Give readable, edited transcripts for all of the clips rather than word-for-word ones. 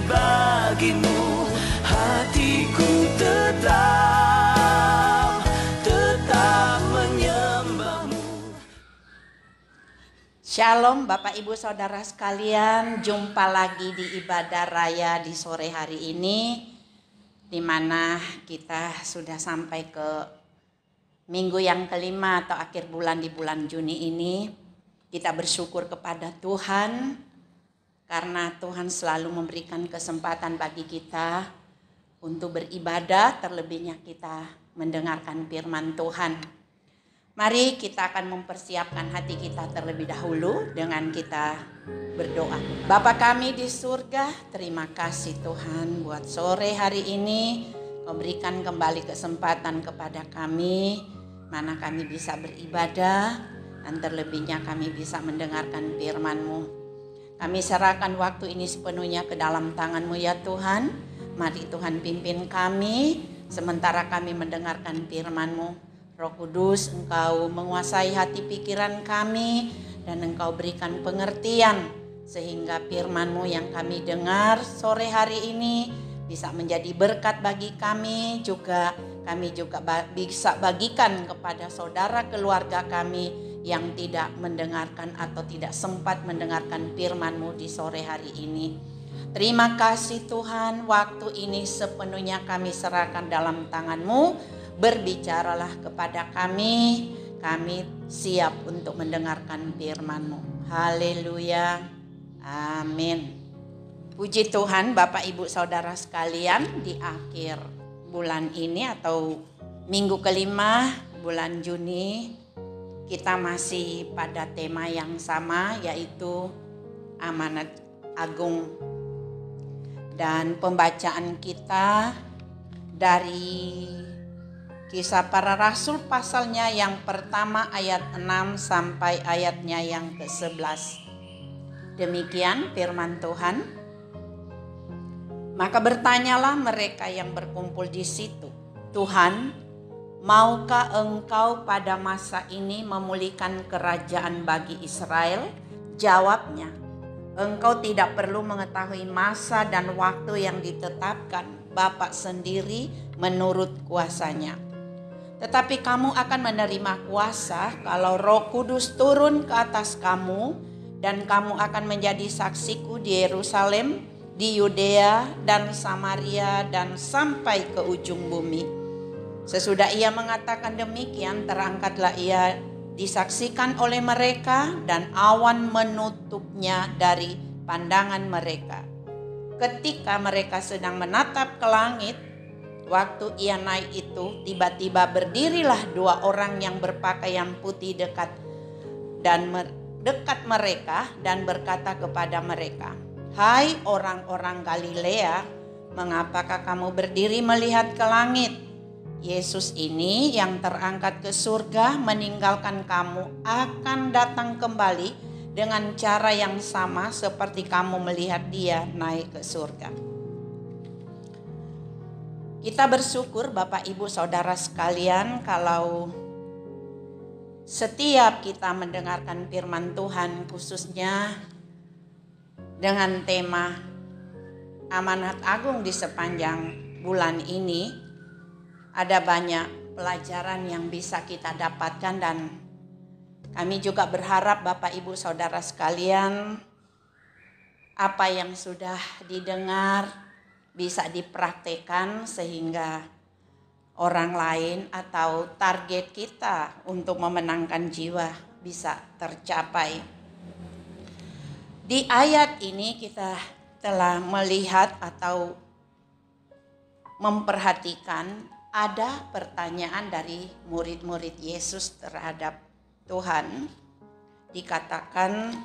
bagimu, hatiku tetap menyembahmu. Shalom Bapak Ibu Saudara sekalian, jumpa lagi di ibadah raya di sore hari ini, di mana kita sudah sampai ke minggu yang kelima atau akhir bulan di bulan Juni ini. Kita bersyukur kepada Tuhan karena Tuhan selalu memberikan kesempatan bagi kita untuk beribadah, terlebihnya kita mendengarkan firman Tuhan. Mari kita akan mempersiapkan hati kita terlebih dahulu dengan kita berdoa. Bapa kami di surga, terima kasih Tuhan buat sore hari ini. Kau berikan kembali kesempatan kepada kami, mana kami bisa beribadah dan terlebihnya kami bisa mendengarkan firman-Mu. Kami serahkan waktu ini sepenuhnya ke dalam tangan-Mu ya Tuhan. Mari Tuhan pimpin kami sementara kami mendengarkan firman-Mu. Roh Kudus, Engkau menguasai hati pikiran kami dan Engkau berikan pengertian sehingga firman-Mu yang kami dengar sore hari ini bisa menjadi berkat bagi kami juga bisa bagikan kepada saudara keluarga kami yang tidak mendengarkan atau tidak sempat mendengarkan firman-Mu di sore hari ini. Terima kasih Tuhan, waktu ini sepenuhnya kami serahkan dalam tangan-Mu. Berbicaralah kepada kami siap untuk mendengarkan firman-Mu. Haleluya, amin. Puji Tuhan Bapak Ibu Saudara sekalian, di akhir bulan ini atau minggu kelima bulan Juni, kita masih pada tema yang sama, yaitu amanat agung. Dan pembacaan kita dari Kisah Para Rasul pasalnya yang pertama ayat 6 sampai ayatnya yang ke-11. Demikian firman Tuhan. Maka bertanyalah mereka yang berkumpul di situ, Tuhan, maukah Engkau pada masa ini memulihkan kerajaan bagi Israel? Jawabnya, Engkau tidak perlu mengetahui masa dan waktu yang ditetapkan Bapa sendiri menurut kuasanya. Tetapi kamu akan menerima kuasa kalau Roh Kudus turun ke atas kamu, dan kamu akan menjadi saksiku di Yerusalem, di Yudea dan Samaria dan sampai ke ujung bumi. Sesudah ia mengatakan demikian, terangkatlah ia disaksikan oleh mereka dan awan menutupnya dari pandangan mereka. Ketika mereka sedang menatap ke langit, waktu ia naik itu, tiba-tiba berdirilah dua orang yang berpakaian putih dekat mereka dan berkata kepada mereka, Hai orang-orang Galilea, mengapakah kamu berdiri melihat ke langit? Yesus ini yang terangkat ke surga meninggalkan kamu akan datang kembali dengan cara yang sama seperti kamu melihat dia naik ke surga. Kita bersyukur Bapak Ibu Saudara sekalian kalau setiap kita mendengarkan firman Tuhan, khususnya dengan tema amanat agung di sepanjang bulan ini, ada banyak pelajaran yang bisa kita dapatkan, dan kami juga berharap Bapak Ibu Saudara sekalian, apa yang sudah didengar bisa dipraktekkan sehingga orang lain atau target kita untuk memenangkan jiwa bisa tercapai. Di ayat ini kita telah melihat atau memperhatikan ada pertanyaan dari murid-murid Yesus terhadap Tuhan. Dikatakan,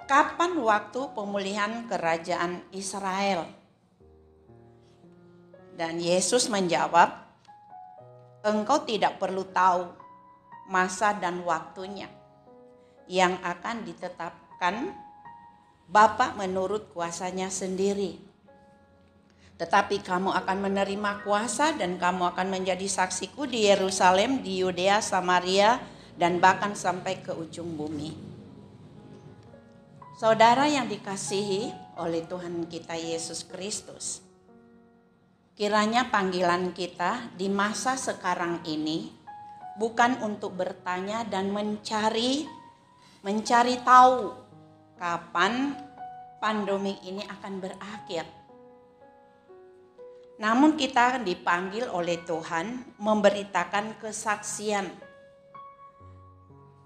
kapan waktu pemulihan kerajaan Israel? Dan Yesus menjawab, engkau tidak perlu tahu masa dan waktunya yang akan ditetapkan Bapa menurut kuasanya sendiri. Tetapi kamu akan menerima kuasa dan kamu akan menjadi saksiku di Yerusalem, di Yudea, Samaria, dan bahkan sampai ke ujung bumi. Saudara yang dikasihi oleh Tuhan kita Yesus Kristus, kiranya panggilan kita di masa sekarang ini bukan untuk bertanya dan mencari tahu kapan pandemi ini akan berakhir. Namun kita dipanggil oleh Tuhan memberitakan kesaksian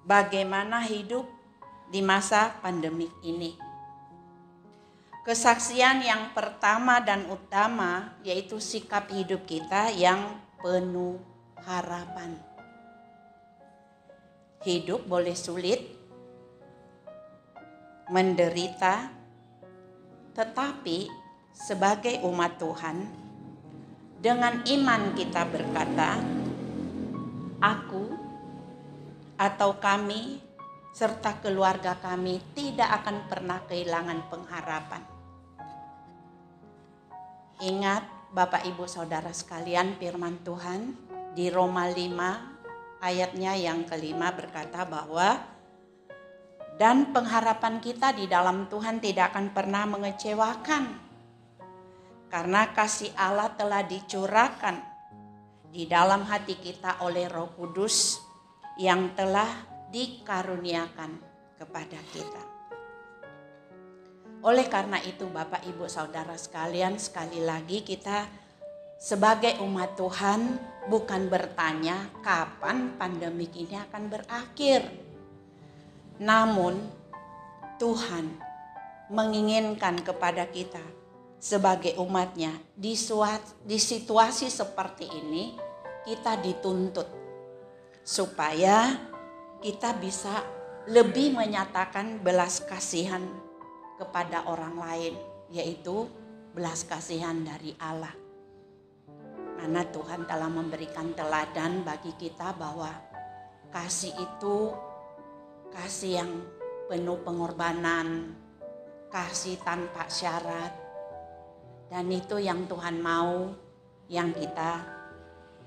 bagaimana hidup di masa pandemik ini. Kesaksian yang pertama dan utama yaitu sikap hidup kita yang penuh harapan. Hidup boleh sulit, menderita, tetapi sebagai umat Tuhan, dengan iman kita berkata, aku atau kami serta keluarga kami tidak akan pernah kehilangan pengharapan. Ingat Bapak Ibu Saudara sekalian, firman Tuhan di Roma 5 ayatnya yang kelima berkata bahwa dan pengharapan kita di dalam Tuhan tidak akan pernah mengecewakan, karena kasih Allah telah dicurahkan di dalam hati kita oleh Roh Kudus yang telah dikaruniakan kepada kita. Oleh karena itu Bapak Ibu Saudara sekalian, sekali lagi kita sebagai umat Tuhan bukan bertanya kapan pandemik ini akan berakhir. Namun Tuhan menginginkan kepada kita sebagai umatnya di situasi seperti ini kita dituntut supaya kita bisa lebih menyatakan belas kasihan kepada orang lain, yaitu belas kasihan dari Allah. Karena Tuhan telah memberikan teladan bagi kita bahwa kasih itu kasih yang penuh pengorbanan, kasih tanpa syarat. Dan itu yang Tuhan mau yang kita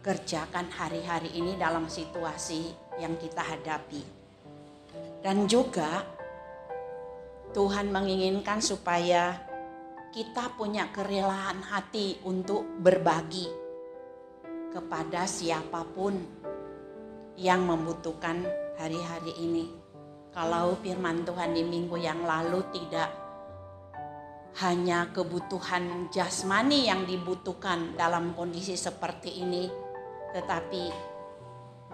kerjakan hari-hari ini dalam situasi yang kita hadapi. Dan juga Tuhan menginginkan supaya kita punya kerelaan hati untuk berbagi kepada siapapun yang membutuhkan hari-hari ini. Kalau firman Tuhan di minggu yang lalu tidak hanya kebutuhan jasmani yang dibutuhkan dalam kondisi seperti ini, tetapi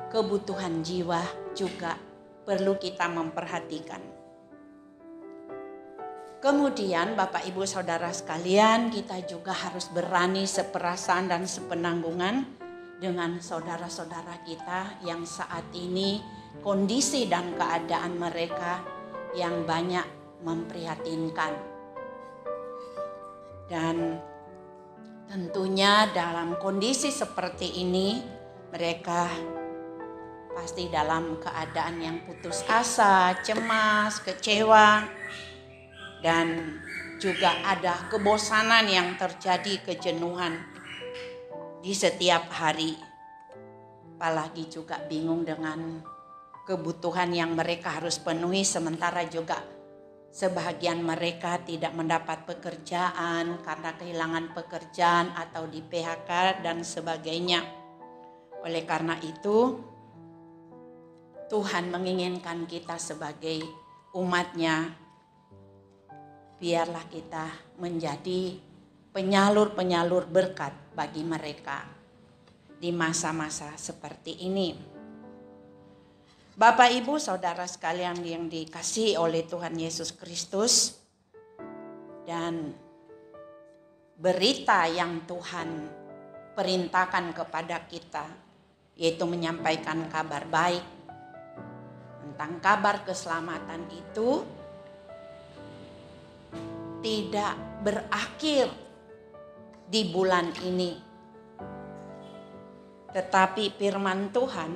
kebutuhan jiwa juga perlu kita memperhatikan. Kemudian Bapak Ibu Saudara sekalian, kita juga harus berani seperasaan dan sepenanggungan dengan saudara-saudara kita yang saat ini kondisi dan keadaan mereka yang banyak memprihatinkan. Dan tentunya dalam kondisi seperti ini mereka pasti dalam keadaan yang putus asa, cemas, kecewa, dan juga ada kebosanan yang terjadi, kejenuhan di setiap hari. Apalagi juga bingung dengan kebutuhan yang mereka harus penuhi, sementara juga sebagian mereka tidak mendapat pekerjaan karena kehilangan pekerjaan atau di PHK dan sebagainya. Oleh karena itu, Tuhan menginginkan kita sebagai umatnya, biarlah kita menjadi penyalur-penyalur berkat bagi mereka di masa-masa seperti ini. Bapak Ibu Saudara sekalian yang dikasihi oleh Tuhan Yesus Kristus, dan berita yang Tuhan perintahkan kepada kita yaitu menyampaikan kabar baik tentang kabar keselamatan itu tidak berakhir di bulan ini. Tetapi firman Tuhan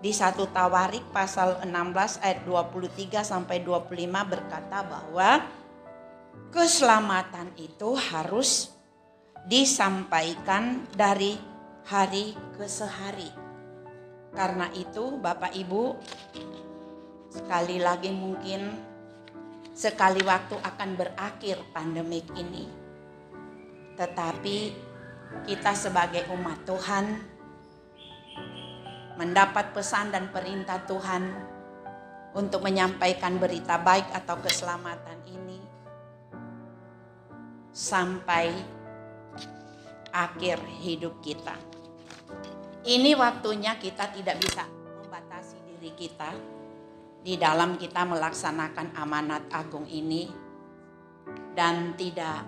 di 1 Tawarik pasal 16 ayat 23 sampai 25 berkata bahwa keselamatan itu harus disampaikan dari hari ke hari. Karena itu Bapak Ibu, sekali lagi mungkin sekali waktu akan berakhir pandemik ini. Tetapi kita sebagai umat Tuhan mendapat pesan dan perintah Tuhan untuk menyampaikan berita baik atau keselamatan ini sampai akhir hidup kita. Ini waktunya kita tidak bisa membatasi diri kita di dalam kita melaksanakan amanat agung ini, dan tidak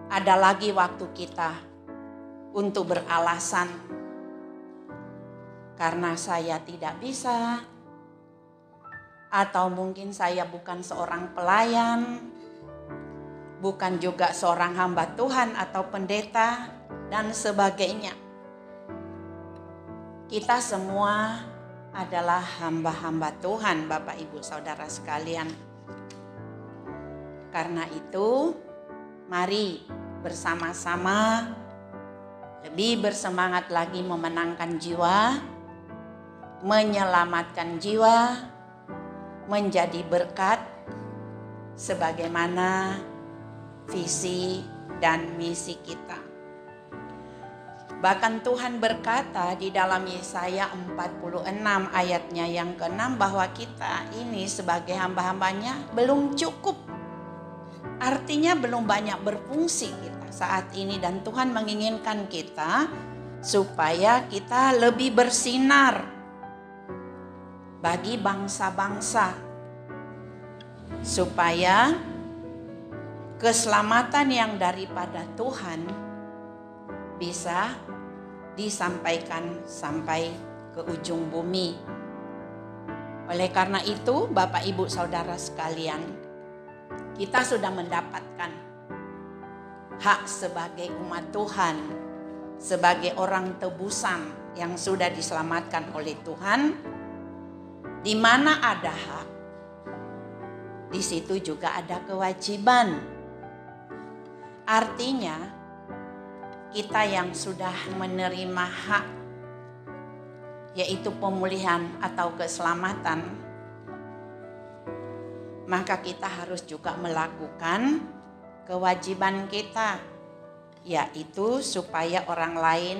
ada lagi waktu kita untuk beralasan karena saya tidak bisa, atau mungkin saya bukan seorang pelayan, bukan juga seorang hamba Tuhan atau pendeta dan sebagainya. Kita semua adalah hamba-hamba Tuhan, Bapak Ibu Saudara sekalian. Karena itu, mari bersama-sama lebih bersemangat lagi memenangkan jiwa, menyelamatkan jiwa, menjadi berkat sebagaimana visi dan misi kita. Bahkan Tuhan berkata di dalam Yesaya 46 ayatnya yang ke-6 bahwa kita ini sebagai hamba-hambanya belum cukup. Artinya belum banyak berfungsi kita saat ini, dan Tuhan menginginkan kita supaya kita lebih bersinar bagi bangsa-bangsa, supaya keselamatan yang daripada Tuhan bisa disampaikan sampai ke ujung bumi. Oleh karena itu, Bapak Ibu Saudara sekalian, kita sudah mendapatkan hak sebagai umat Tuhan, sebagai orang tebusan yang sudah diselamatkan oleh Tuhan. Di mana ada hak, di situ juga ada kewajiban. Artinya, kita yang sudah menerima hak, yaitu pemulihan atau keselamatan, maka kita harus juga melakukan kewajiban kita, yaitu supaya orang lain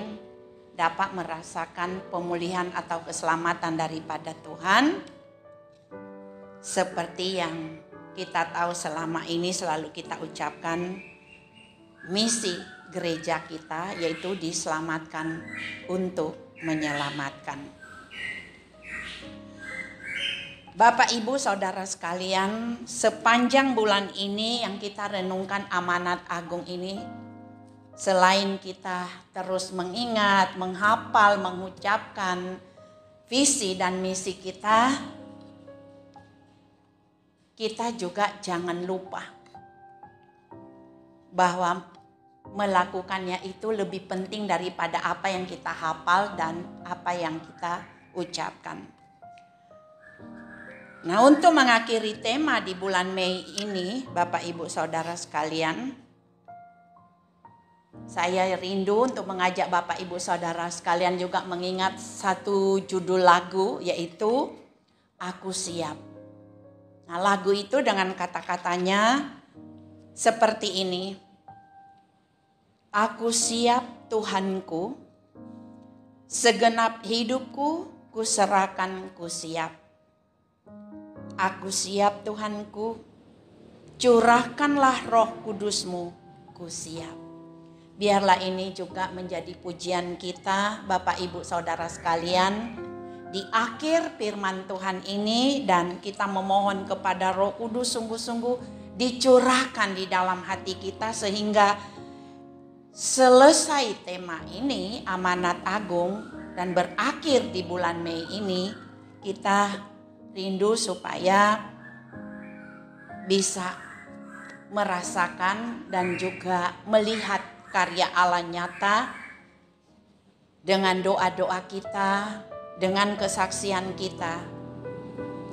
dapat merasakan pemulihan atau keselamatan daripada Tuhan. Seperti yang kita tahu selama ini selalu kita ucapkan, misi gereja kita yaitu diselamatkan untuk menyelamatkan. Bapak Ibu Saudara sekalian, sepanjang bulan ini yang kita renungkan amanat agung ini, selain kita terus mengingat, menghafal, mengucapkan visi dan misi kita juga jangan lupa bahwa melakukannya itu lebih penting daripada apa yang kita hafal dan apa yang kita ucapkan. Nah, untuk mengakhiri tema di bulan Mei ini, Bapak Ibu Saudara sekalian, saya rindu untuk mengajak Bapak Ibu Saudara sekalian juga mengingat satu judul lagu, yaitu Aku Siap. Nah, lagu itu dengan kata-katanya seperti ini. Aku siap Tuhanku, segenap hidupku kuserahkan, ku siap. Aku siap Tuhanku, curahkanlah Roh Kudus-Mu, ku siap. Biarlah ini juga menjadi pujian kita, Bapak Ibu Saudara sekalian, di akhir firman Tuhan ini, dan kita memohon kepada Roh Kudus sungguh-sungguh dicurahkan di dalam hati kita sehingga selesai tema ini, amanat agung, dan berakhir di bulan Mei ini, kita rindu supaya bisa merasakan dan juga melihat karya Allah nyata dengan doa-doa kita, dengan kesaksian kita,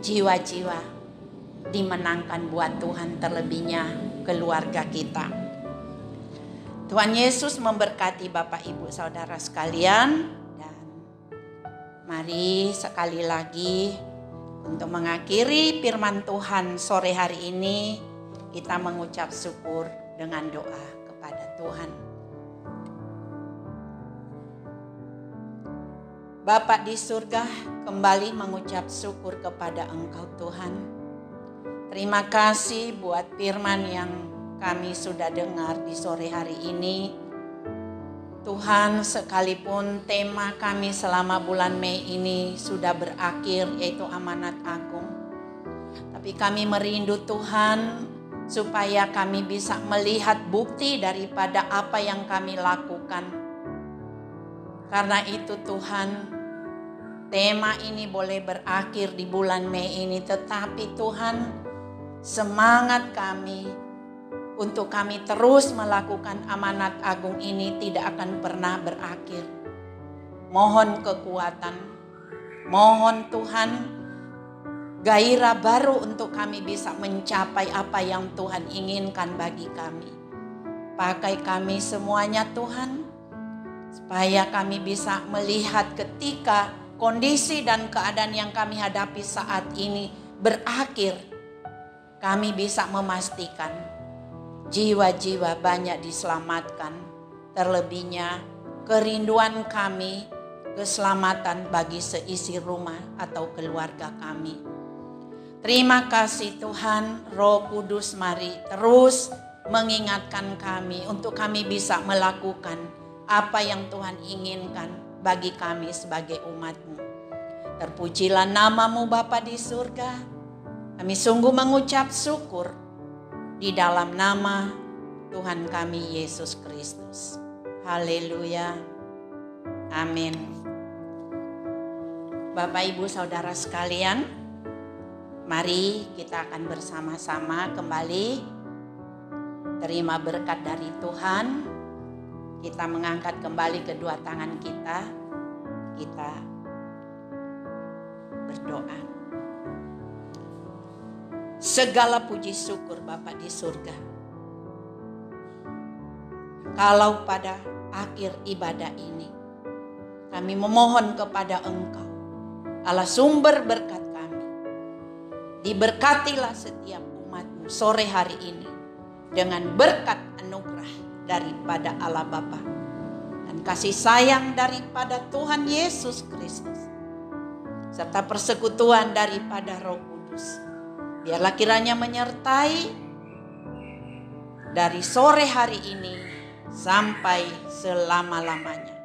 jiwa-jiwa dimenangkan buat Tuhan, terlebihnya keluarga kita. Tuhan Yesus memberkati Bapak Ibu Saudara sekalian, dan mari sekali lagi Untuk mengakhiri firman Tuhan sore hari ini, kita mengucap syukur dengan doa kepada Tuhan. Bapa di surga, kembali mengucap syukur kepada Engkau Tuhan. Terima kasih buat firman yang kami sudah dengar di sore hari ini. Tuhan, sekalipun tema kami selama bulan Mei ini sudah berakhir, yaitu amanat agung. Tapi kami merindu Tuhan, supaya kami bisa melihat bukti daripada apa yang kami lakukan. Karena itu Tuhan, tema ini boleh berakhir di bulan Mei ini, tetapi Tuhan, semangat kami untuk kami terus melakukan amanat agung ini tidak akan pernah berakhir. Mohon kekuatan, mohon Tuhan gairah baru untuk kami bisa mencapai apa yang Tuhan inginkan bagi kami. Pakai kami semuanya Tuhan, supaya kami bisa melihat ketika kondisi dan keadaan yang kami hadapi saat ini berakhir, kami bisa memastikan jiwa-jiwa banyak diselamatkan. Terlebihnya kerinduan kami keselamatan bagi seisi rumah atau keluarga kami. Terima kasih Tuhan, Roh Kudus mari terus mengingatkan kami untuk kami bisa melakukan apa yang Tuhan inginkan bagi kami sebagai umat-Mu. Terpujilah nama-Mu Bapa di surga. Kami sungguh mengucap syukur di dalam nama Tuhan kami Yesus Kristus. Haleluya. Amin. Bapak Ibu Saudara sekalian, mari kita akan bersama-sama kembali terima berkat dari Tuhan. Kita mengangkat kembali kedua tangan kita. Kita berdoa. Segala puji syukur Bapa di surga. Kalau pada akhir ibadah ini kami memohon kepada Engkau, Allah sumber berkat kami. Diberkatilah setiap umat-Mu sore hari ini dengan berkat anugerah daripada Allah Bapa dan kasih sayang daripada Tuhan Yesus Kristus serta persekutuan daripada Roh Kudus. Biarlah kiranya menyertai dari sore hari ini sampai selama-lamanya.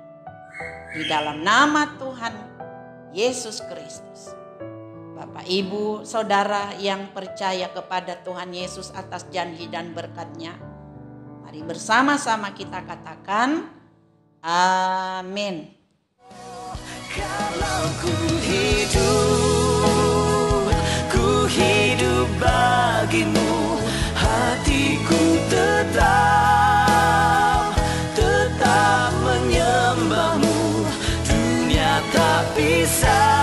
Di dalam nama Tuhan Yesus Kristus. Bapak, Ibu, Saudara yang percaya kepada Tuhan Yesus atas janji dan berkat-Nya, mari bersama-sama kita katakan, amin. Kalau ku hidup bagimu, hatiku tetap menyembahmu. Dunia tak bisa